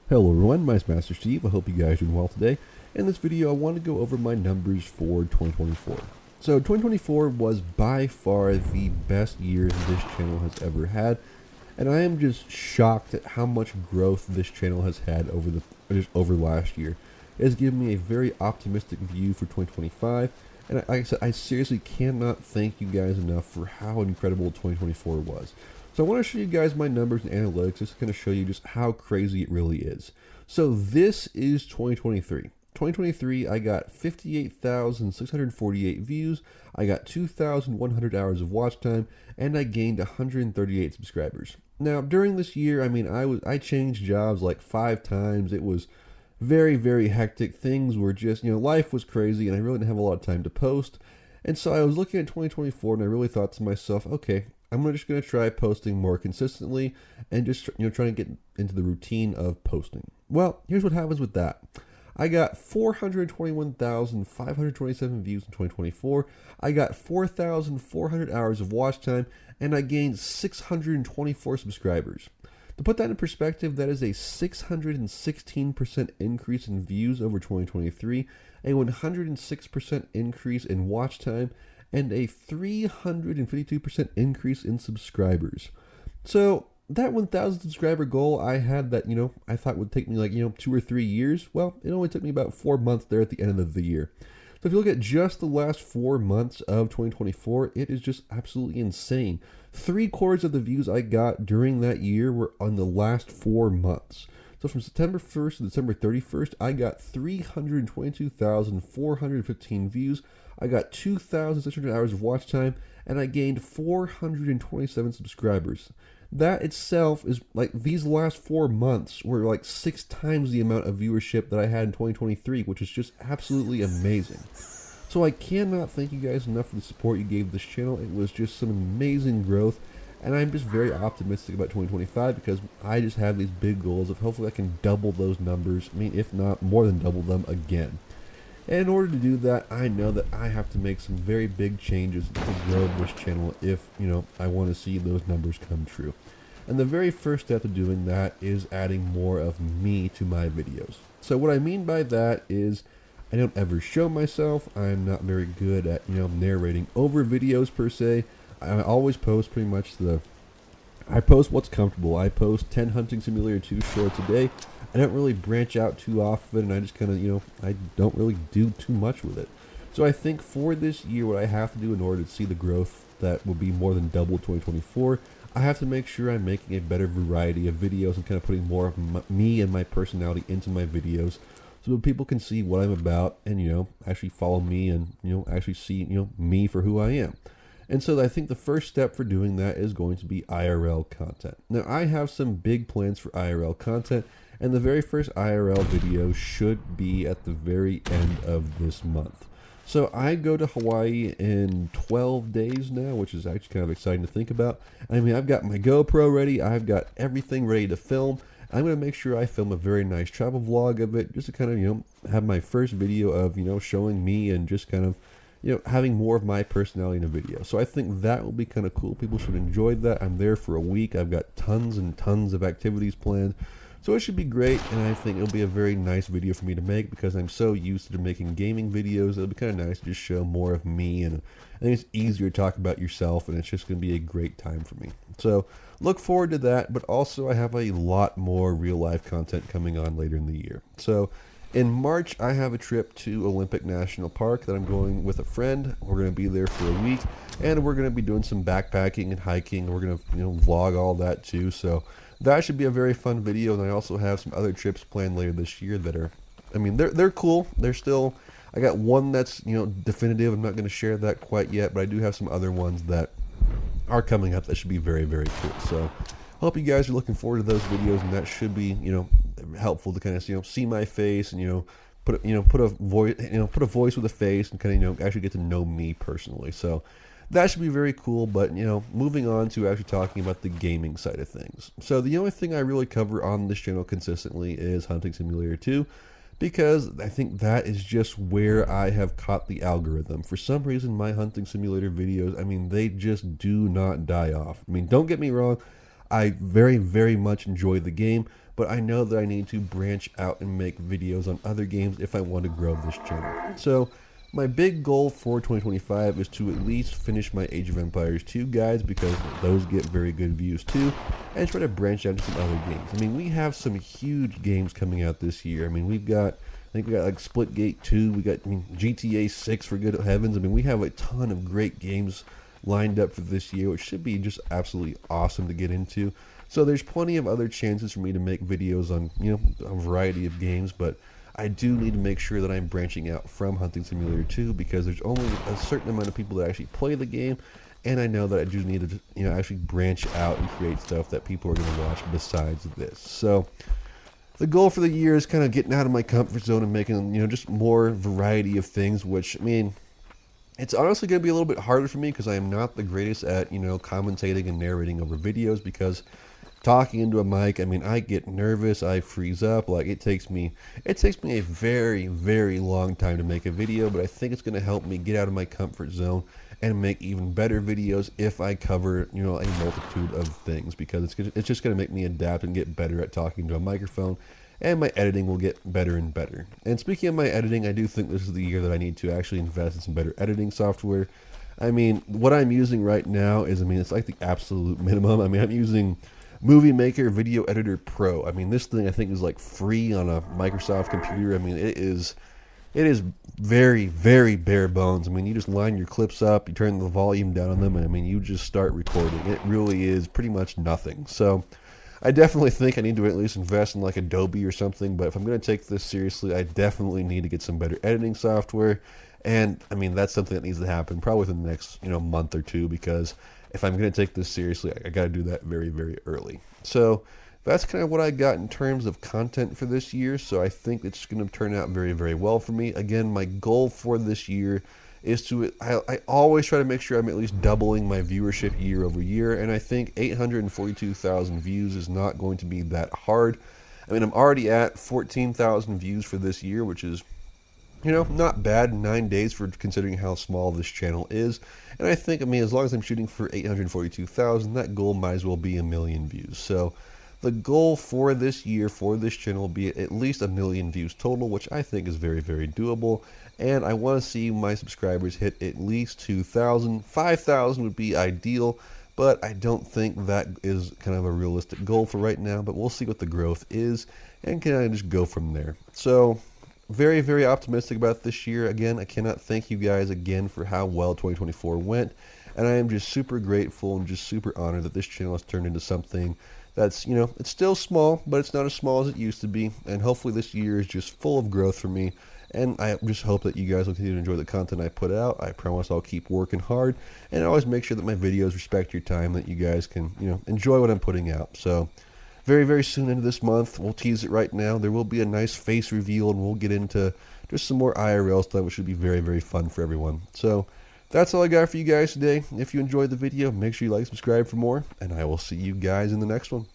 Hello everyone, my name is Master Steve. I hope you guys are doing well today. In this video, I want to go over my numbers for 2024. So 2024 was by far the best year this channel has ever had, and I am just shocked at how much growth this channel has had over last year. It has given me a very optimistic view for 2025, and like I said, I seriously cannot thank you guys enough for how incredible 2024 was. So I want to show you guys my numbers and analytics just to kind of show you just how crazy it really is. So this is 2023. 2023, I got 58,648 views, I got 2,100 hours of watch time, and I gained 138 subscribers. Now, during this year, I changed jobs like 5 times. It was very, very hectic. Things were just, life was crazy, and I really didn't have a lot of time to post. And so I was looking at 2024, and I really thought to myself, okay, I'm just going to try posting more consistently and just trying to get into the routine of posting. Well, here's what happens with that. I got 421,527 views in 2024. I got 4,400 hours of watch time, and I gained 624 subscribers. To put that in perspective, that is a 616% increase in views over 2023, a 106% increase in watch time, and a 352% increase in subscribers. So that 1,000 subscriber goal I had that, I thought would take me like, 2 or 3 years, well, it only took me about 4 months there at the end of the year. So if you look at just the last 4 months of 2024, it is just absolutely insane. 3/4 of the views I got during that year were on the last 4 months. So from September 1st to December 31st, I got 322,415 views. I got 2,600 hours of watch time, and I gained 427 subscribers. That itself is like these last 4 months were like 6 times the amount of viewership that I had in 2023, which is just absolutely amazing. So I cannot thank you guys enough for the support you gave this channel. It was just some amazing growth, and I'm just very optimistic about 2025 because I just have these big goals of hopefully I can double those numbers. If not more than double them again. And in order to do that, I know that I have to make some very big changes to grow this channel if, I want to see those numbers come true. And the very first step to doing that is adding more of me to my videos. So what I mean by that is I don't ever show myself. I'm not very good at, narrating over videos per se. I always post pretty much I post what's comfortable. I post 10 Hunting Simulator 2 shorts a day. I don't really branch out too often, and I just kind of, I don't really do too much with it. So I think for this year, what I have to do in order to see the growth that will be more than double 2024, I have to make sure I'm making a better variety of videos and kind of putting more of me and my personality into my videos so that people can see what I'm about and, actually follow me and, actually see, me for who I am. And so I think the first step for doing that is going to be IRL content. Now, I have some big plans for IRL content, and the very first IRL video should be at the very end of this month. So I go to Hawaii in 12 days now, which is actually kind of exciting to think about. I've got my GoPro ready. I've got everything ready to film. I'm going to make sure I film a very nice travel vlog of it, just to kind of, have my first video of, showing me and just kind of, having more of my personality in a video. So I think that will be kind of cool. People should enjoy that. I'm there for a week. I've got tons and tons of activities planned. So it should be great, and I think it'll be a very nice video for me to make because I'm so used to making gaming videos. It'll be kind of nice to just show more of me, and I think it's easier to talk about yourself, and it's just going to be a great time for me. So look forward to that, but also I have a lot more real-life content coming on later in the year. So in March, I have a trip to Olympic National Park that I'm going with a friend. We're going to be there for a week, and we're going to be doing some backpacking and hiking. We're going to vlog all that too, so that should be a very fun video. And I also have some other trips planned later this year that are, they're cool. They're still, I got one that's, definitive. I'm not going to share that quite yet, but I do have some other ones that are coming up that should be very, very cool. So I hope you guys are looking forward to those videos, and that should be, helpful to kind of, see my face and, put a voice with a face and kind of, actually get to know me personally. So that should be very cool, but, moving on to actually talking about the gaming side of things. So the only thing I really cover on this channel consistently is Hunting Simulator 2, because I think that is just where I have caught the algorithm. For some reason, my Hunting Simulator videos, they just do not die off. Don't get me wrong, I very, very much enjoy the game, but I know that I need to branch out and make videos on other games if I want to grow this channel. So my big goal for 2025 is to at least finish my Age of Empires 2 guides, because those get very good views too, and try to branch out to some other games. I mean, we have some huge games coming out this year. I mean, I think we got like Splitgate 2, we got GTA 6 for good heavens. I mean, we have a ton of great games lined up for this year, which should be just absolutely awesome to get into. So there's plenty of other chances for me to make videos on, a variety of games, but I do need to make sure that I'm branching out from Hunting Simulator 2, because there's only a certain amount of people that actually play the game, and I know that I do need to, actually branch out and create stuff that people are going to watch besides this. So the goal for the year is kind of getting out of my comfort zone and making, just more variety of things, which, I mean, it's honestly going to be a little bit harder for me because I am not the greatest at, commentating and narrating over videos, because talking into a mic, I mean, I get nervous, I freeze up. Like, it takes me a very, very long time to make a video, but I think it's going to help me get out of my comfort zone and make even better videos if I cover, a multitude of things, because it's just going to make me adapt and get better at talking to a microphone, and my editing will get better and better. And speaking of my editing, I do think this is the year that I need to actually invest in some better editing software. I mean, what I'm using right now is, it's like the absolute minimum. I mean, I'm using Movie Maker Video Editor Pro. I mean, this thing I think is like free on a Microsoft computer. I mean, it is very, very bare bones. I mean, you just line your clips up, you turn the volume down on them, and I mean, you just start recording. It really is pretty much nothing. So I definitely think I need to at least invest in like Adobe or something, but if I'm going to take this seriously, I definitely need to get some better editing software. And I mean, that's something that needs to happen probably within the next, month or two, because if I'm going to take this seriously, I got to do that very, very early. So that's kind of what I got in terms of content for this year. So I think it's going to turn out very, very well for me. Again, my goal for this year is I always try to make sure I'm at least doubling my viewership year over year. And I think 842,000 views is not going to be that hard. I mean, I'm already at 14,000 views for this year, which is, not bad in 9 days for considering how small this channel is. And I think, as long as I'm shooting for 842,000, that goal might as well be 1 million views. So the goal for this year for this channel will be at least 1 million views total, which I think is very, very doable. And I want to see my subscribers hit at least 2,000. 5,000 would be ideal, but I don't think that is kind of a realistic goal for right now. But we'll see what the growth is and kind of just go from there. So very, very optimistic about this year. Again, I cannot thank you guys again for how well 2024 went, and I am just super grateful and just super honored that this channel has turned into something that's, it's still small, but it's not as small as it used to be, and hopefully this year is just full of growth for me, and I just hope that you guys will continue to enjoy the content I put out. I promise I'll keep working hard, and I always make sure that my videos respect your time, that you guys can, enjoy what I'm putting out. So very, very soon into this month, we'll tease it right now, there will be a nice face reveal, and we'll get into just some more IRL stuff, which should be very, very fun for everyone. So that's all I got for you guys today. If you enjoyed the video, make sure you like, subscribe for more, and I will see you guys in the next one.